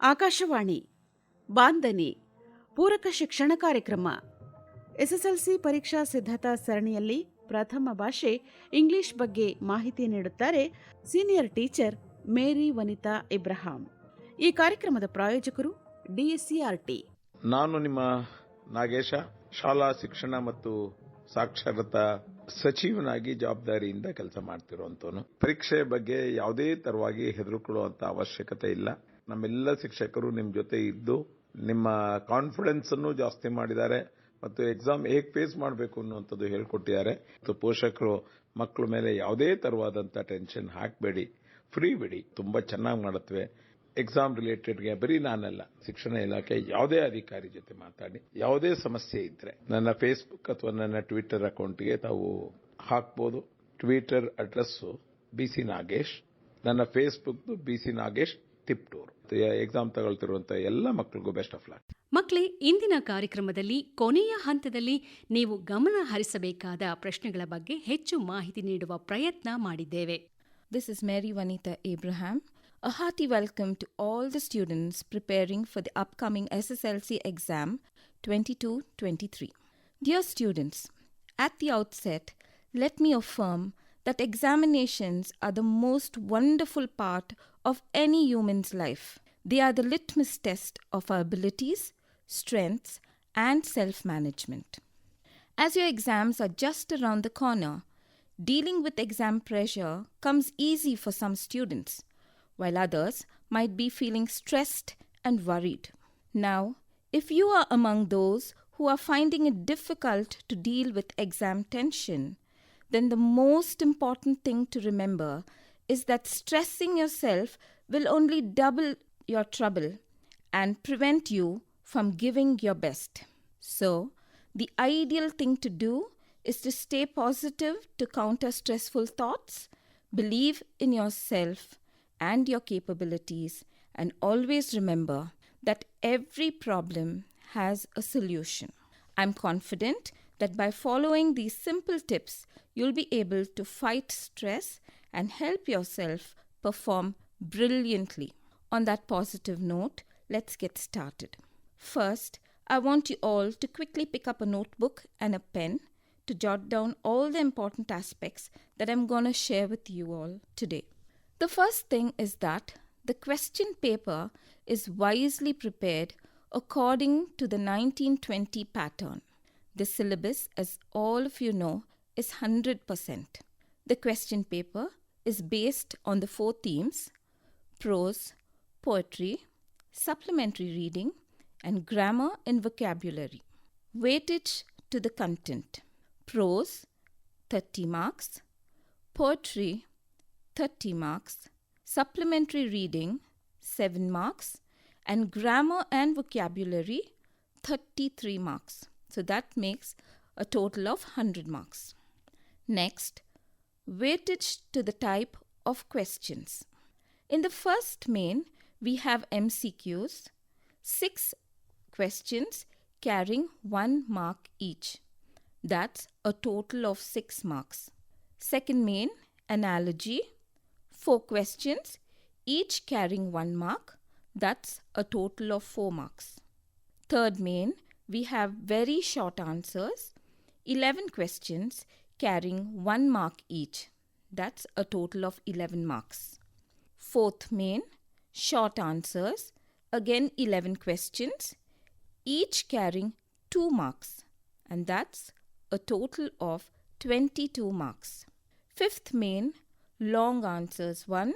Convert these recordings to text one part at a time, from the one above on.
ಆಕಾಶವಾಣಿ ಬಾಂಧನಿ ಪೂರಕ ಶಿಕ್ಷಣ ಕಾರ್ಯಕ್ರಮ. ಎಸ್ಎಸ್ಎಲ್ಸಿ ಪರೀಕ್ಷಾ ಸಿದ್ಧತಾ ಸರಣಿಯಲ್ಲಿ ಪ್ರಥಮ ಭಾಷೆ ಇಂಗ್ಲಿಷ್ ಬಗ್ಗೆ ಮಾಹಿತಿ ನೀಡುತ್ತಾರೆ ಸೀನಿಯರ್ ಟೀಚರ್ ಮೇರಿ ವನಿತಾ ಇಬ್ರಹಾಂ. ಈ ಕಾರ್ಯಕ್ರಮದ ಪ್ರಾಯೋಜಕರು DSCRT. ನಾನು ನಿಮ್ಮ ನಾಗೇಶ, ಶಾಲಾ ಶಿಕ್ಷಣ ಮತ್ತು ಸಾಕ್ಷರತಾ ಸಚಿವನಾಗಿ ಜವಾಬ್ದಾರಿಯಿಂದ ಕೆಲಸ ಮಾಡ್ತಿರುವಂತವನು. ಪರೀಕ್ಷೆ ಬಗ್ಗೆ ಯಾವುದೇ ತರವಾಗಿ ಹೆದರಿಕೊಳ್ಳುವಂತ ಅವಶ್ಯಕತೆ ಇಲ್ಲ. ನಮ್ಮೆಲ್ಲ ಶಿಕ್ಷಕರು ನಿಮ್ಮ ಜೊತೆ ಇದ್ದು ನಿಮ್ಮ ಕಾನ್ಫಿಡೆನ್ಸ್ ಅನ್ನು ಜಾಸ್ತಿ ಮಾಡಿದ್ದಾರೆ ಮತ್ತು ಎಕ್ಸಾಮ್ ಹೇಗೆ ಫೇಸ್ ಮಾಡಬೇಕು ಅನ್ನುವಂಥದ್ದು ಹೇಳ್ಕೊಟ್ಟಿದ್ದಾರೆ. ಪೋಷಕರು ಮಕ್ಕಳ ಮೇಲೆ ಯಾವುದೇ ತರವಾದಂತ ಟೆನ್ಷನ್ ಹಾಕಬೇಡಿ, ಫ್ರೀ ಬಿಡಿ. ತುಂಬಾ ಚೆನ್ನಾಗಿ ಮಾಡುತ್ತವೆ. ಎಕ್ಸಾಮ್ ರಿಲೇಟೆಡ್ಗೆ ಬರೀ ನಾನಲ್ಲ, ಶಿಕ್ಷಣ ಇಲಾಖೆ ಯಾವುದೇ ಅಧಿಕಾರಿ ಜೊತೆ ಮಾತಾಡಿ ಯಾವುದೇ ಸಮಸ್ಯೆ ಇದ್ರೆ ನನ್ನ ಫೇಸ್ಬುಕ್ ಅಥವಾ ನನ್ನ ಟ್ವಿಟರ್ ಅಕೌಂಟ್ಗೆ ತಾವು ಹಾಕಬಹುದು. ಟ್ವಿಟರ್ ಅಡ್ರೆಸ್ B.C.Nagesh, ನನ್ನ ಫೇಸ್ಬುಕ್ B.C.Nagesh ತಿಪ್ಟೂರ್. ಎಕ್ಸಾಮ್ ತಗೊಳ್ತಿರುವಂತಹ ಎಲ್ಲ ಮಕ್ಕಳಿಗೂ ಬೆಸ್ಟ್ ಆಫ್ ಲಕ್. ಮಕ್ಕಳೇ, ಇಂದಿನ ಕಾರ್ಯಕ್ರಮದಲ್ಲಿ ಕೊನೆಯ ಹಂತದಲ್ಲಿ ನೀವು ಗಮನ ಹರಿಸಬೇಕಾದ ಪ್ರಶ್ನೆಗಳ ಬಗ್ಗೆ ಹೆಚ್ಚು ಮಾಹಿತಿ ನೀಡುವ ಪ್ರಯತ್ನ ಮಾಡಿದ್ದೇವೆ. This is Mary Vanitha Abraham. A hearty welcome to all the students preparing for the upcoming SSLC exam 22-23. Dear students, at the outset, let me affirm that examinations are the most wonderful part of any human's life. They are the litmus test of our abilities, strengths, and self-management. As your exams are just around the corner, dealing with exam pressure comes easy for some students, while others might be feeling stressed and worried. Now, if you are among those who are finding it difficult to deal with exam tension, then the most important thing to remember is that stressing yourself will only double your trouble and prevent you from giving your best. So, the ideal thing to do is to stay positive to counter stressful thoughts, believe in yourself and your capabilities, and always remember that every problem has a solution. I'm confident that by following these simple tips, you'll be able to fight stress and help yourself perform brilliantly. On that positive note, let's get started. First, I want you all to quickly pick up a notebook and a pen to jot down all the important aspects that I'm going to share with you all today. The first thing is that the question paper is wisely prepared according to the 1920 pattern. The syllabus, as all of you know, is 100%. The question paper is based on the 4 themes: prose, poetry, supplementary reading, and grammar and vocabulary. Weightage to the content: prose 30 marks, poetry 30 marks, supplementary reading 7 marks, and grammar and vocabulary 33 marks. So that makes a total of 100 marks. Next, weightage to the type of questions. In the first main, we have MCQs, 6 questions carrying 1 mark each. That's a total of 6 marks. Second main, analogy, 4 questions, each carrying 1 mark. That's a total of 4 marks. Third main, we have very short answers, 11 questions carrying 1 mark each. That's a total of 11 marks. Fourth main, short answers, again 11 questions, each carrying 2 marks, and that's a total of 22 marks. Fifth main, long answers 1,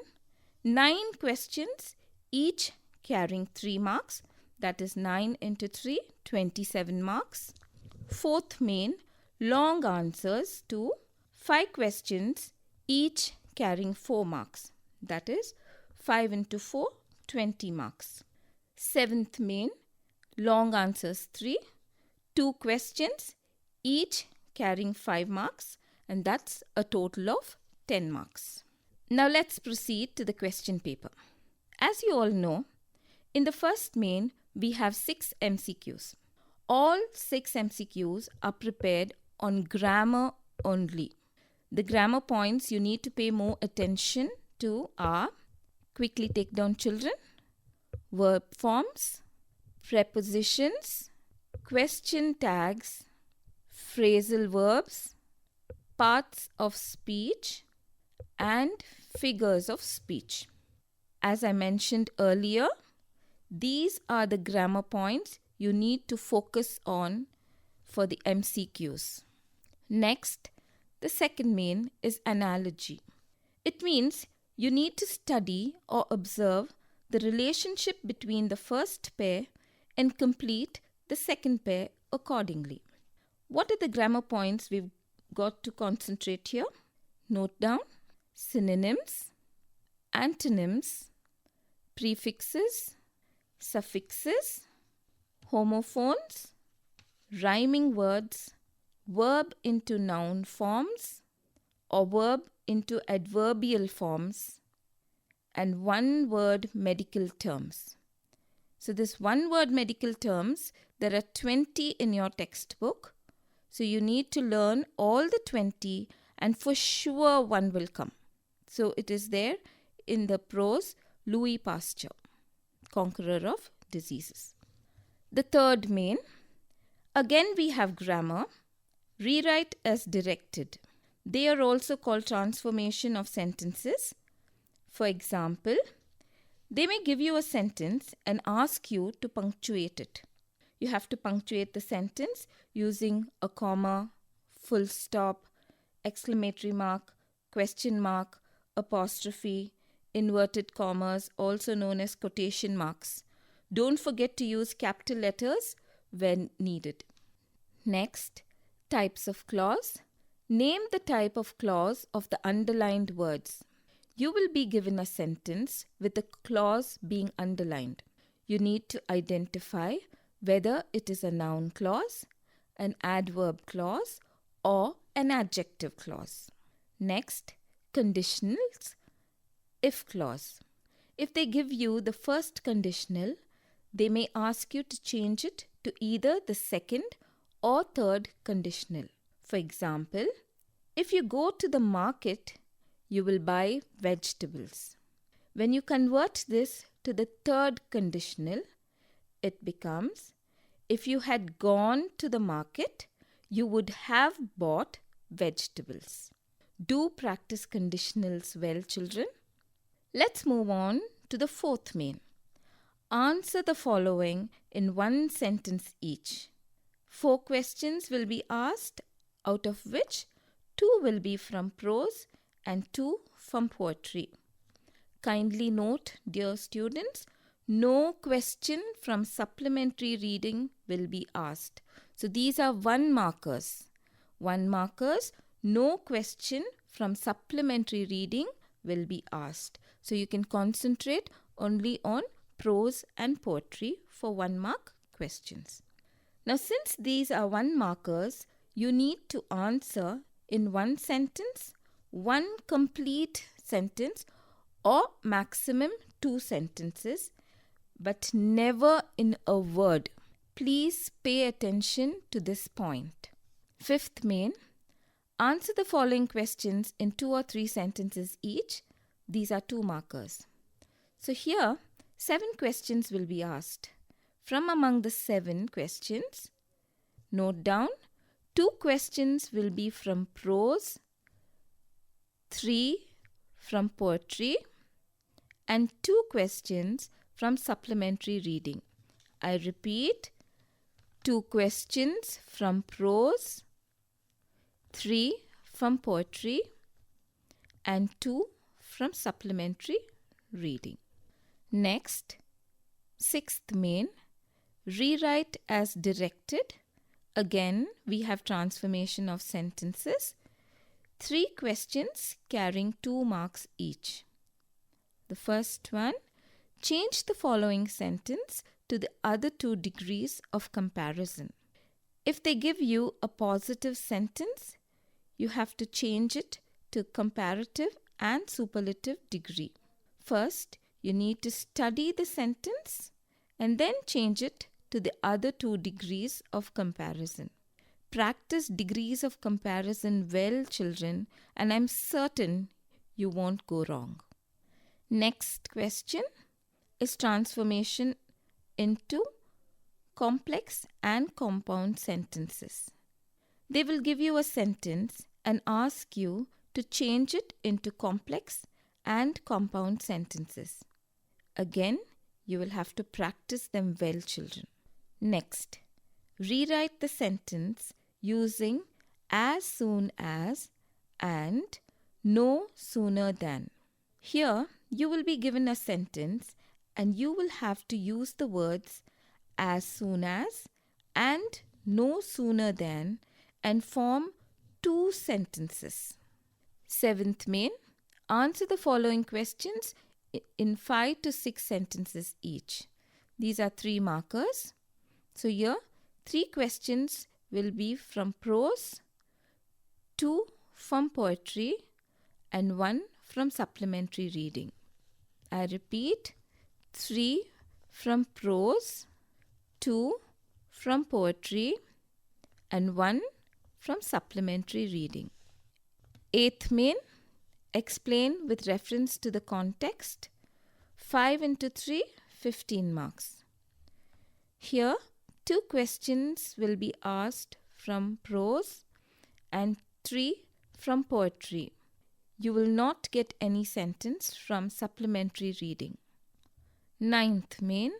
9 questions, each carrying 3 marks, that is 9 into 3, 27 marks. Fourth main, long answers 2, 5 questions, each carrying 4 marks, that is 5 into 4, 20 marks. Seventh main, long answers 3, 2 questions, each carrying 5 marks, and that's a total of 10 marks. Now let's proceed to the question paper. As you all know, in the first main, we have 6 MCQs. All 6 MCQs are prepared on grammar only. The grammar points you need to pay more attention to are: quickly take down, children. verb forms, prepositions, question tags, phrasal verbs, parts of speech, and figures of speech. As I mentioned earlier, these are the grammar points you need to focus on for the MCQs. Next, the second main is analogy. It means you need to study or observe the relationship between the first pair and complete the second pair accordingly. What are the grammar points we've got to concentrate here? Note down: synonyms, antonyms, prefixes, suffixes, homophones, rhyming words, verb into noun forms or verb into adverbial forms, and one-word medical terms. So this one-word medical terms, there are 20 in your textbook. So you need to learn all the 20 and for sure one will come. So it is there in the prose Louis Pasteur, conqueror of diseases. The third main, again we have grammar, rewrite as directed. They are also called transformation of sentences. For example, they may give you a sentence and ask you to punctuate it. You have to punctuate the sentence using a comma, full stop, exclamatory mark, question mark, apostrophe, inverted commas, also known as quotation marks. Don't forget to use capital letters when needed. Next, types of clause. Name the type of clause of the underlined words. You will be given a sentence with the clause being underlined. You need to identify whether it is a noun clause, an adverb clause, or an adjective clause. Next, conditionals, if clause. If they give you the first conditional, they may ask you to change it to either the second or third conditional. For example, if you go to the market, you will buy vegetables. When you convert this to the third conditional, it becomes, if you had gone to the market, you would have bought vegetables. Do practice conditionals well, children. Let's move on to the fourth main. Answer the following in one sentence each. 4 questions will be asked, out of which 2 will be from prose and 2 from poetry. Kindly note, dear students, no question from supplementary reading will be asked. So these are 1 markers. 1 markers, no question from supplementary reading will be asked. So you can concentrate only on prose and poetry for 1 mark questions. Now since these are 1 markers, you need to answer in 1 sentence, 1 complete sentence, or maximum 2 sentences, but never in a word. Please pay attention to this point. Fifth main, answer the following questions in 2 or 3 sentences each. These are 2 markers. So here, 7 questions will be asked. From among the 7 questions, note down, 2 questions will be from prose, 3 from poetry, and 2 questions from supplementary reading. I repeat, 2 questions from prose, 3 from poetry, and 2 from supplementary reading. Next, 6th main, rewrite as directed. Again, we have transformation of sentences. 3 questions carrying 2 marks each. The first one, change the following sentence to the other 2 degrees of comparison. If they give you a positive sentence, you have to change it to comparative and superlative degree. First, you need to study the sentence and then change it to the other 2 degrees of comparison. Practice degrees of comparison well, children, and I'm certain you won't go wrong. Next question. is transformation into complex and compound sentences. They will give you a sentence and ask you to change it into complex and compound sentences. Again, you will have to practice them well, children. Next, rewrite the sentence using as soon as and no sooner than. Here, you will be given a sentence and you will have to use the words as soon as and no sooner than and form 2 sentences. 7th main, answer the following questions in 5 to 6 sentences each. These are 3 markers. So here, 3 questions will be from prose, 2 from poetry, and 1 from supplementary reading. I repeat, 3 from prose, 2 from poetry, and 1 from supplementary reading. 8th main, explain with reference to the context. 5 into 3, 15 marks. Here, 2 questions will be asked from prose and 3 from poetry. You will not get any sentence from supplementary reading. 9th main,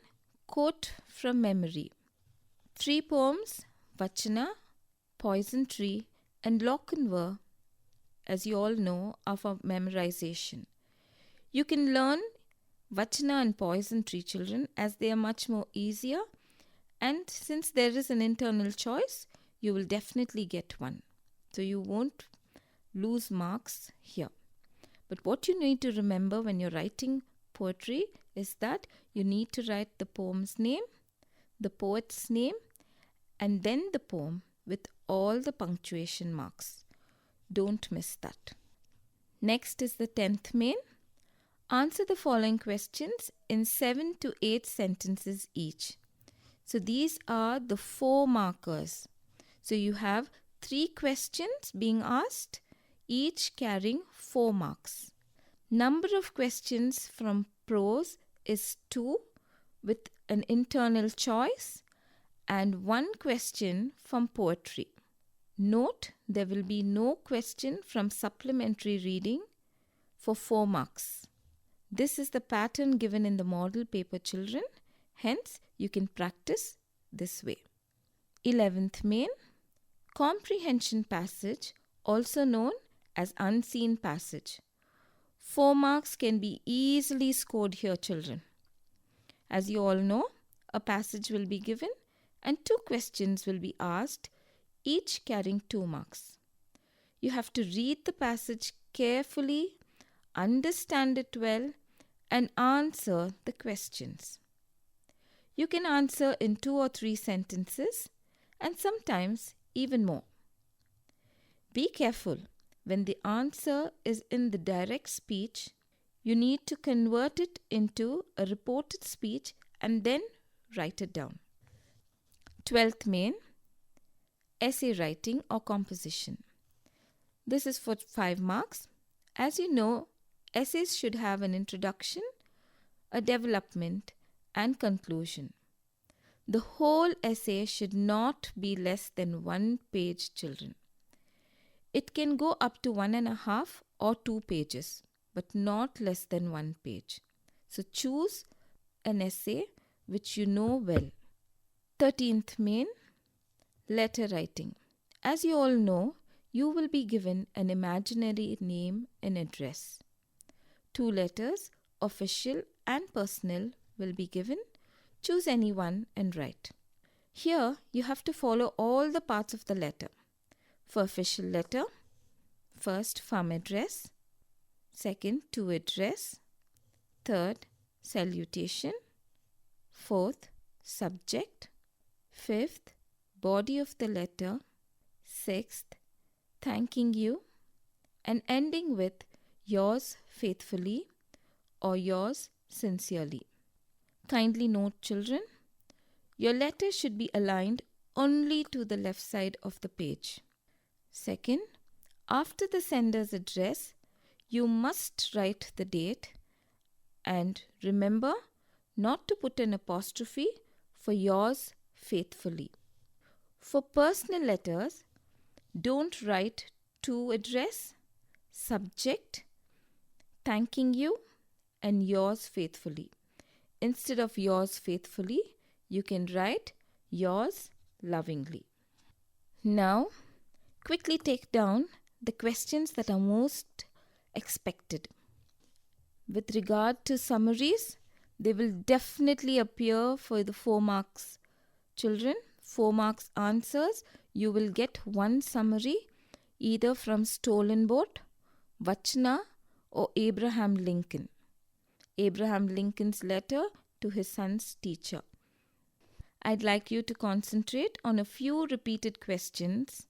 quote from memory. 3 poems, Vachana, Poison Tree, and Lochinvar, as you all know, are for memorization. You can learn Vachana and Poison Tree, children, as they are much more easier, and since there is an internal choice, you will definitely get 1. So you won't lose marks here. But what you need to remember when you're writing poetry is that you need to write the poem's name, the poet's name, and then the poem with all the punctuation marks. Don't miss that. Next is the 10th main. Answer the following questions in 7 to 8 sentences each. So these are the 4 markers. So you have 3 questions being asked, each carrying 4 marks. Number of questions from prose is 2 with an internal choice and 1 question from poetry. Note, there will be no question from supplementary reading for 4 marks. This is the pattern given in the model paper, children. Hence, you can practice this way. 11th main, comprehension passage, also known as unseen passage. 4 marks can be easily scored here, children. As you all know, a passage will be given and 2 questions will be asked, each carrying 2 marks. You have to read the passage carefully, understand it well, and answer the questions. You can answer in 2 or 3 sentences and sometimes even more. Be careful. When the answer is in the direct speech, you need to convert it into a reported speech and then write it down. 12th main, essay writing or composition. This is for 5 marks. As you know, essays should have an introduction, a development, and conclusion. The whole essay should not be less than 1 page, children. It can go up to 1.5 or 2 pages, but not less than 1 page. So choose an essay which you know well. 13th main, letter writing. As you all know, you will be given an imaginary name and address. 2 letters, official and personal, will be given. Choose any one and write. Here, you have to follow all the parts of the letter. For official letter, first from address, second to address, third salutation, fourth subject, fifth body of the letter, sixth thanking you, and ending with yours faithfully or yours sincerely. Kindly note, children, your letter should be aligned only to the left side of the page. Second, after the sender's address, you must write the date and remember not to put an apostrophe for yours faithfully. For personal letters, don't write to address, subject, thanking you, and yours faithfully. Instead of yours faithfully, you can write yours lovingly. Now, quickly take down the questions that are most expected. With regard to summaries, they will definitely appear for the 4 marks. Children, 4 marks answers, you will get one summary either from Stolen Boat, Vachna, or Abraham Lincoln. Abraham Lincoln's letter to his son's teacher. I'd like you to concentrate on a few repeated questions.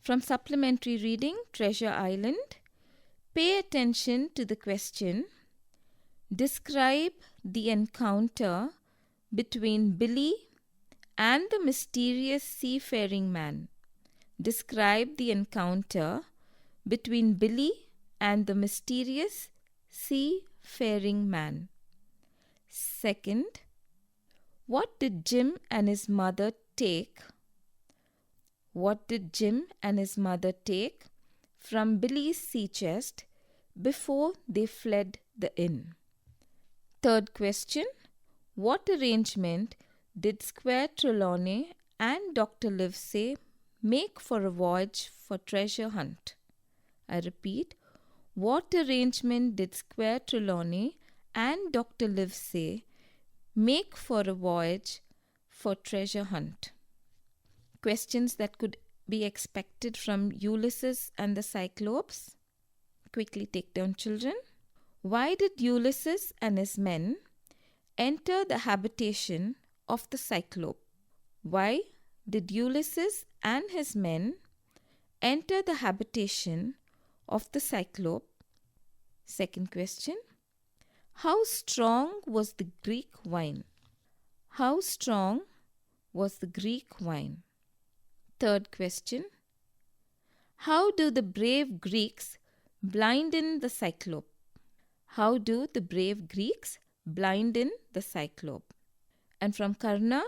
From supplementary reading, Treasure Island, pay attention to the question. Describe the encounter between Billy and the mysterious seafaring man. Describe the encounter between Billy and the mysterious seafaring man. Second, what did Jim and his mother take? What did Jim and his mother take from Billy's sea chest before they fled the inn? Third question, what arrangement did Square Trelawney and Dr. Livesey make for a voyage for treasure hunt? I repeat, what arrangement did Square Trelawney and Dr. Livesey make for a voyage for treasure hunt? Questions that could be expected from Ulysses and the Cyclops. Quickly take down, children. Why did Ulysses and his men enter the habitation of the Cyclope? Why did Ulysses and his men enter the habitation of the Cyclope? Second question. How strong was the Greek wine? How strong was the Greek wine? Third question. How do the brave Greeks blinden the Cyclope? How do the brave Greeks blinden the Cyclope? And from Karna,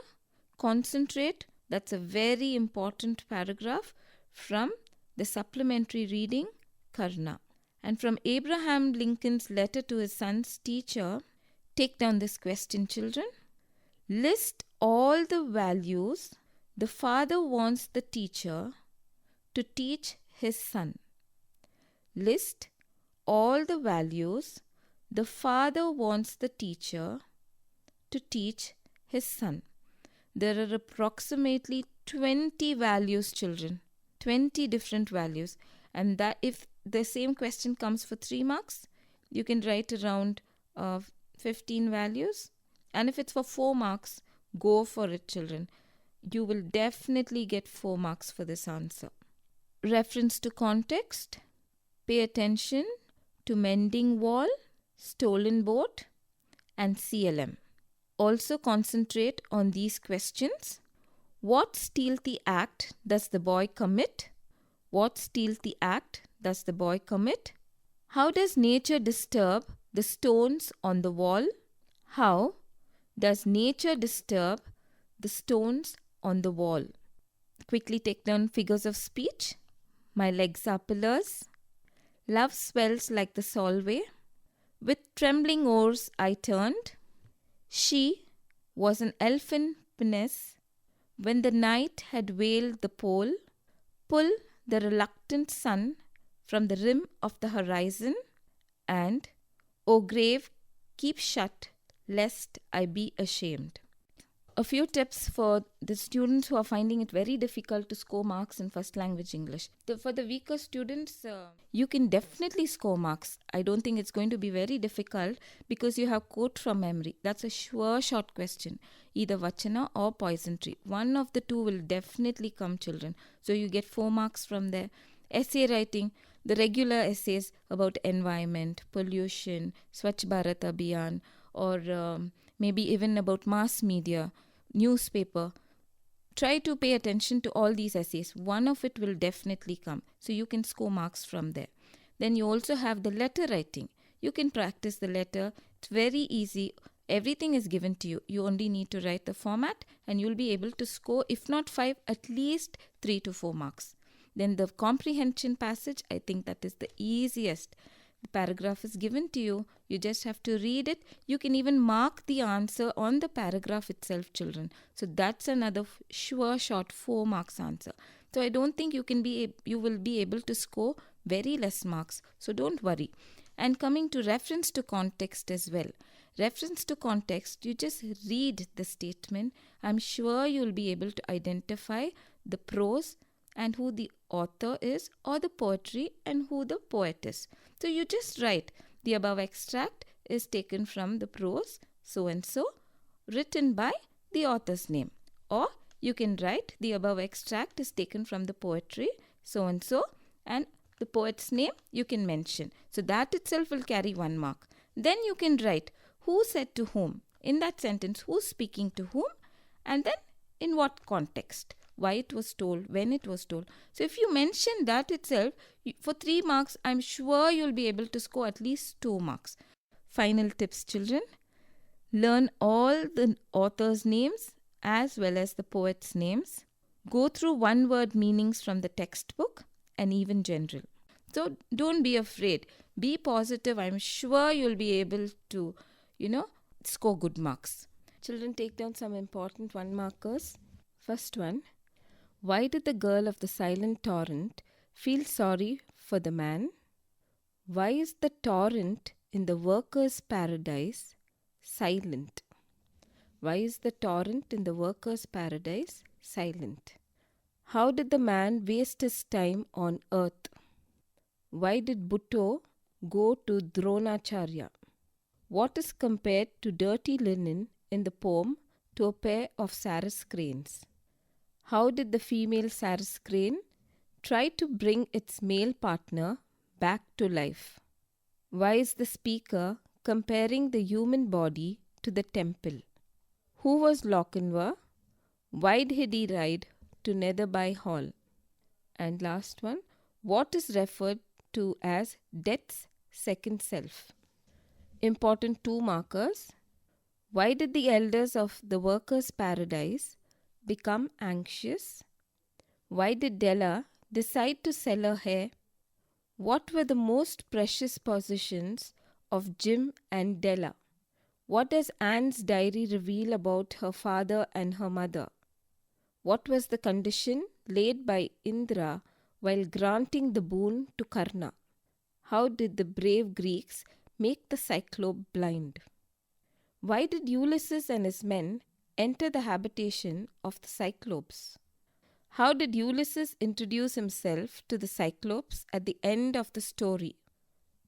concentrate. That's a very important paragraph from the supplementary reading, Karna. And from Abraham Lincoln's letter to his son's teacher, take down this question, children. List all the values the father wants the teacher to teach his son. List all the values the father wants the teacher to teach his son. There are approximately 20 values, children. 20 different values. And that if the same question comes for 3 marks, you can write around 15 values. And if it's for 4 marks, go for it, children. You will definitely get 4 marks for this answer. Reference to context. Pay attention to Mending Wall, Stolen Boat, and CLM. Also concentrate on these questions. What stealthy act does the boy commit? What stealthy act does the boy commit? How does nature disturb the stones on the wall? How does nature disturb the stones on the wall? Quickly take down figures of speech. My legs are pillars. Love swells like the Solway. With trembling oars I turned. She was an elfin pinnace. When the night had veiled the pole, pull the reluctant sun from the rim of the horizon, and, O grave, keep shut, lest I be ashamed. A few tips for the students who are finding it very difficult to score marks in first language English. For the weaker students, you can definitely score marks. I don't think it's going to be very difficult because you have quote from memory. That's a sure short question. Either Vachana or Poison Tree. One of the two will definitely come, children. So you get 4 marks from there. Essay writing, the regular essays about environment, pollution, Swachh Bharat Abhiyan, or maybe even about mass media, newspaper. Try to pay attention to all these essays. One of it will definitely come. So you can score marks from there. Then you also have the letter writing. You can practice the letter. It's very easy. Everything is given to you. You only need to write the format and you'll be able to score, if not 5, at least 3 to 4 marks. Then the comprehension passage, I think that is the easiest. The paragraph is given to you. You just have to read it. You can even mark the answer on the paragraph itself, children. So that's another sure shot 4 marks answer. So I don't think you will be able to score very less marks. So don't worry. And coming to reference to context as well. Reference to context, you just read the statement. I'm sure you'll be able to identify the prose and who the author is, or the poetry and who the poet is. So you just write, the above extract is taken from the prose so-and-so, written by the author's name. Or you can write, the above extract is taken from the poetry so-and-so, and the poet's name you can mention. So that itself will carry 1 mark. Then you can write, who said to whom? In that sentence, who's speaking to whom? And then in what context? Why it was told, when it was told. So if you mention that itself, for 3 marks, I'm sure you'll be able to score at least 2 marks. Final tips, children. Learn all the authors' names as well as the poets' names. Go through one-word meanings from the textbook and even general. So don't be afraid. Be positive. I'm sure you'll be able to, score good marks. Children, take down some important 1 markers. First one. Why did the girl of the silent torrent feel sorry for the man? Why is the torrent in the worker's paradise silent? Why is the torrent in the worker's paradise silent? How did the man waste his time on earth? Why did Bhutto go to Dronacharya? What is compared to dirty linen in the poem to a pair of saris cranes? How did the female saris crane try to bring its male partner back to life? Why is the speaker comparing the human body to the temple? Who was Lochinvar? Why did he ride to Netherby Hall? And last one, what is referred to as death's second self? Important 2 markers. Why did the elders of the workers' paradise become anxious? Why did Della decide to sell her hair? What were the most precious possessions of Jim and Della? What does Anne's diary reveal about her father and her mother? What was the condition laid by Indra while granting the boon to Karna? How did the brave Greeks make the Cyclope blind? Why did Ulysses and his men enter the habitation of the Cyclopes? How did Ulysses introduce himself to the Cyclopes at the end of the story?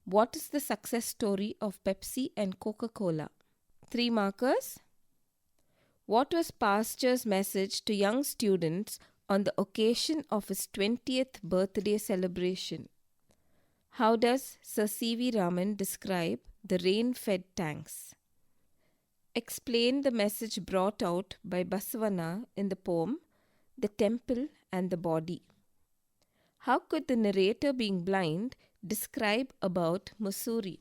What is the success story of Pepsi and Coca-Cola? 3 markers. What was Pasture's message to young students on the occasion of his 20th birthday celebration? How does Sir C.V. Raman describe the rain-fed tanks? Explain the message brought out by Basavanna in the poem, The Temple and the Body. How could the narrator, being blind, describe about Mussoorie?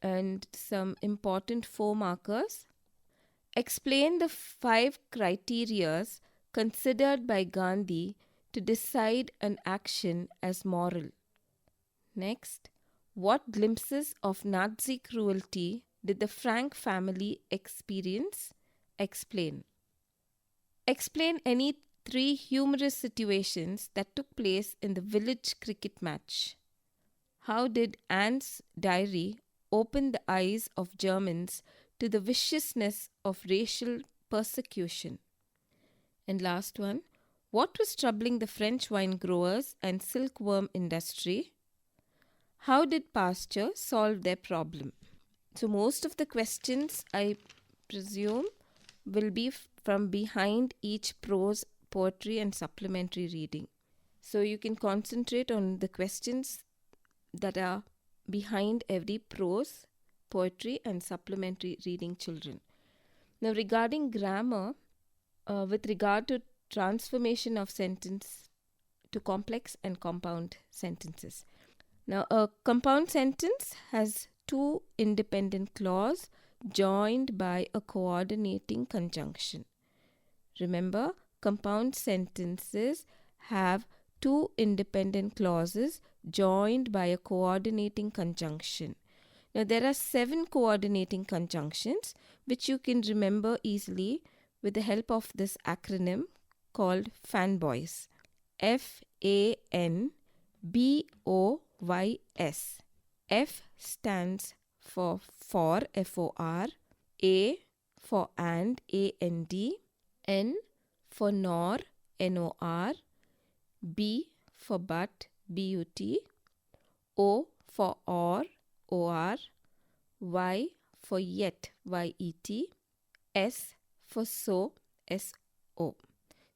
And some important 4 markers. Explain the 5 criteria considered by Gandhi to decide an action as moral. Next, what glimpses of Nazi cruelty did the Frank family experience? Explain. Explain any 3 humorous situations that took place in the village cricket match. How did Anne's diary open the eyes of Germans to the viciousness of racial persecution? And last one, what was troubling the French wine growers and silkworm industry? How did Pasteur solve their problem? So most of the questions, I presume, will be from behind each prose, poetry and supplementary reading. So you can concentrate on the questions that are behind every prose, poetry and supplementary reading, children. Now regarding grammar, with regard to transformation of sentence to complex and compound sentences. Now a compound sentence has 2 independent clauses joined by a coordinating conjunction. Remember, compound sentences have two independent clauses joined by a coordinating conjunction. Now, there are 7 coordinating conjunctions which you can remember easily with the help of this acronym called FANBOYS. FANBOYS. F stands for FOR, A for AND, AND, N for NOR, NOR, B for BUT, BUT, O for OR, Y for YET, YET, S for SO, SO.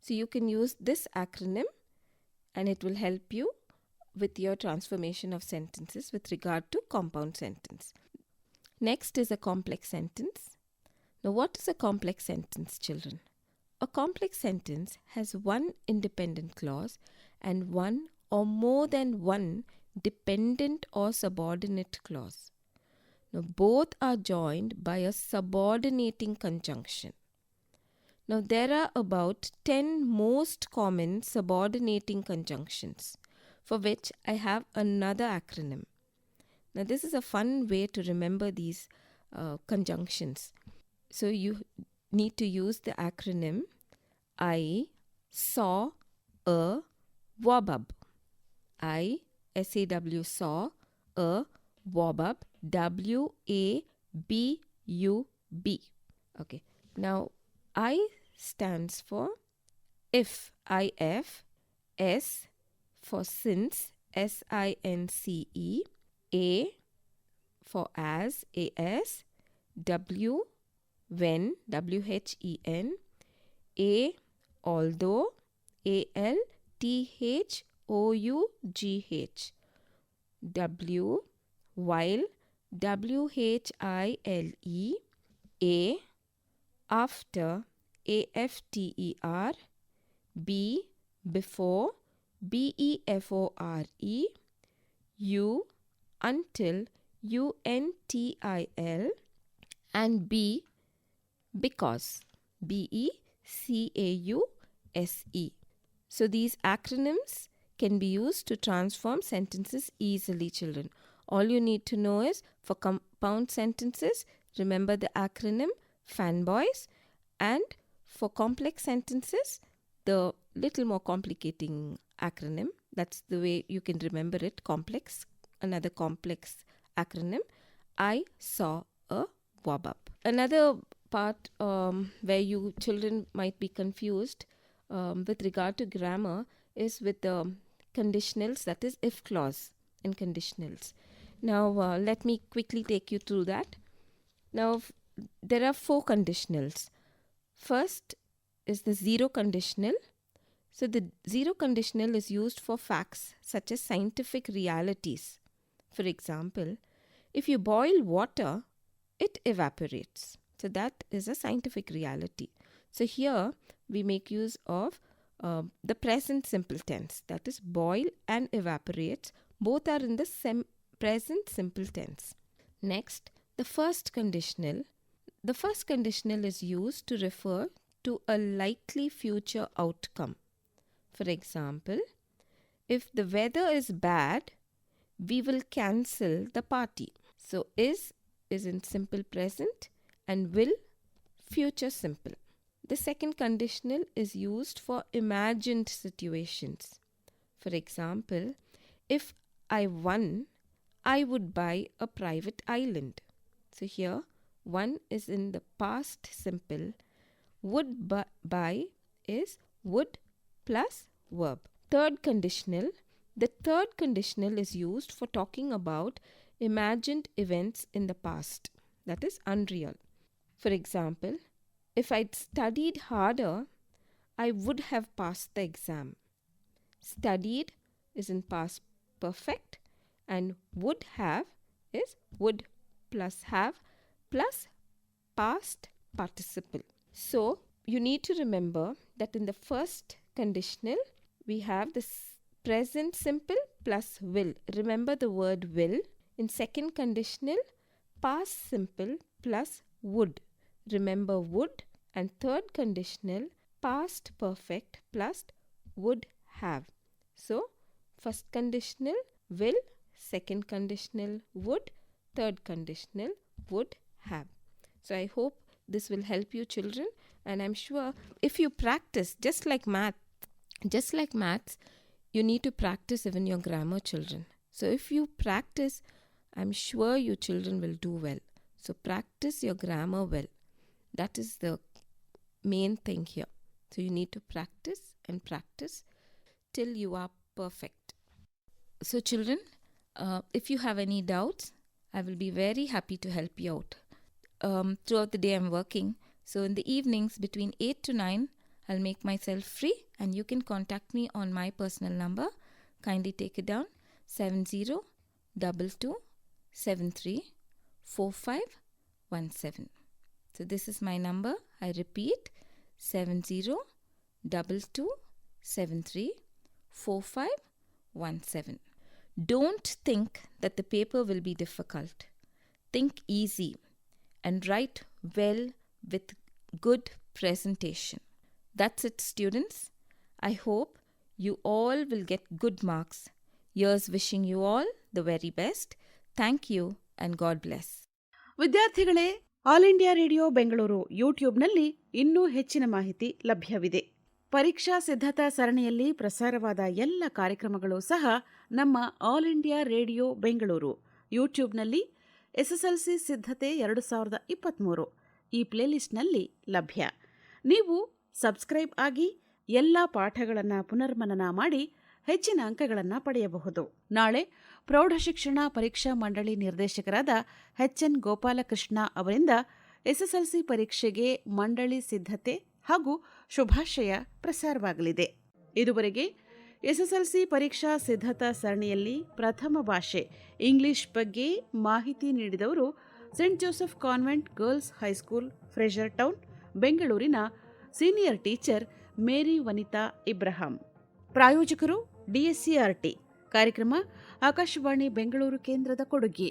So you can use this acronym and it will help you with your transformation of sentences with regard to compound sentence. Next is a complex sentence. Now, what is a complex sentence, children? A complex sentence has one independent clause and one or more than one dependent or subordinate clause. Now, both are joined by a subordinating conjunction. Now, there are about 10 most common subordinating conjunctions, for which I have another acronym. Now, this is a fun way to remember these conjunctions. So, you need to use the acronym I saw a wabub. I, SAW, saw a wabub, WABUB. Okay. Now, I stands for if, IF, S for since, SINCE, A for as, AS, W, when, WHEN, A, although, ALTHOUGH, W, while, WHILE, A, after, AFTER, B, before, BEFORE, U, until, UNTIL, and B, because, BECAUSE. So these acronyms can be used to transform sentences easily, children. All you need to know is for compound sentences, remember the acronym FANBOYS, and for complex sentences, the little more complicating acronym. That's the way you can remember it, complex. Another complex acronym, I saw a wabub. Another part where you children might be confused with regard to grammar is with the conditionals, that is if clause and conditionals. Now let me quickly take you through that. Now there are 4 conditionals. First is the zero conditional. So the zero conditional is used for facts such as scientific realities. For example, if you boil water, it evaporates. So that is a scientific reality. So here we make use of the present simple tense, that is boil and evaporates. Both are in the present simple tense. Next, the first conditional. The first conditional is used to refer to a likely future outcome. For example, if the weather is bad, we will cancel the party. So is in simple present and will future simple. The second conditional is used for imagined situations. For example, if I won, I would buy a private island. So here, one is in the past simple. Would buy is would plus verb. Third conditional. The third conditional is used for talking about imagined events in the past. That is unreal. For example, if I'd studied harder, I would have passed the exam. Studied is in past perfect and would have is would plus have plus past participle. So you need to remember that in the first conditional, we have the present simple plus will. Remember the word will. In second conditional, past simple plus would. Remember would. And third conditional, past perfect plus would have. So, first conditional will, second conditional would, third conditional would have. So, I hope this will help you children, and I'm sure if you practice, just like maths, you need to practice even your grammar, children. So, if you practice, I'm sure you children will do well. So, practice your grammar well. That is the main thing here. So, you need to practice and practice till you are perfect. So, children, if you have any doubts, I will be very happy to help you out. Throughout the day I'm working. So, in the evenings between 8 to 9, I'll make myself free and you can contact me on my personal number. Kindly take it down, 7022734517. So, this is my number. I repeat, 7022734517. Don't think that the paper will be difficult. Think easy and write well with good presentation. That's it, students. I hope you all will get good marks. Here's wishing you all the very best. Thank you and God bless. ವಿದ್ಯಾರ್ಥಿಗಳೇ, all India radio Bengaluru ಯೂಟ್ಯೂಬ್ನಲ್ಲಿ ಇನ್ನೂ ಹೆಚ್ಚಿನ ಮಾಹಿತಿ ಲಭ್ಯವಿದೆ. ಪರೀಕ್ಷಾ ಸಿದ್ಧತಾ ಸರಣಿಯಲ್ಲಿ ಪ್ರಸಾರವಾದ ಎಲ್ಲ ಕಾರ್ಯಕ್ರಮಗಳು ಸಹ ನಮ್ಮ ಆಲ್ ಇಂಡಿಯಾ ರೇಡಿಯೋ ಬೆಂಗಳೂರು ಯೂಟ್ಯೂಬ್ನಲ್ಲಿ SSLC ಸಿದ್ಧತೆ 2023 ಈ ಪ್ಲೇಲಿಸ್ಟ್ನಲ್ಲಿ ಲಭ್ಯ. ನೀವು ಸಬ್ಸ್ಕ್ರೈಬ್ ಆಗಿ ಎಲ್ಲ ಪಾಠಗಳನ್ನು ಪುನರ್ಮನನ ಮಾಡಿ ಹೆಚ್ಚಿನ ಅಂಕಗಳನ್ನು ಪಡೆಯಬಹುದು. ನಾಳೆ ಪ್ರೌಢಶಿಕ್ಷಣ ಪರೀಕ್ಷಾ ಮಂಡಳಿ ನಿರ್ದೇಶಕರಾದ HN ಗೋಪಾಲಕೃಷ್ಣ ಅವರಿಂದ SSLC ಪರೀಕ್ಷೆಗೆ ಮಂಡಳಿ ಸಿದ್ಧತೆ ಹಾಗೂ ಶುಭಾಶಯ ಪ್ರಸಾರವಾಗಲಿದೆ. ಇದುವರೆಗೆ SSLC ಪರೀಕ್ಷಾ ಸಿದ್ಧತಾ ಸರಣಿಯಲ್ಲಿ ಪ್ರಥಮ ಭಾಷೆ ಇಂಗ್ಲಿಷ್ ಬಗ್ಗೆ ಮಾಹಿತಿ ನೀಡಿದವರು Saint Joseph convent girls high school, Fraser Town, ಬೆಂಗಳೂರಿನ senior teacher Mary Vanitha Ibrahim. ಪ್ರಾಯೋಜಕರು DSCRT. ಕಾರ್ಯಕ್ರಮ ಆಕಾಶವಾಣಿ ಬೆಂಗಳೂರು ಕೇಂದ್ರದ ಕೊಡುಗೆ.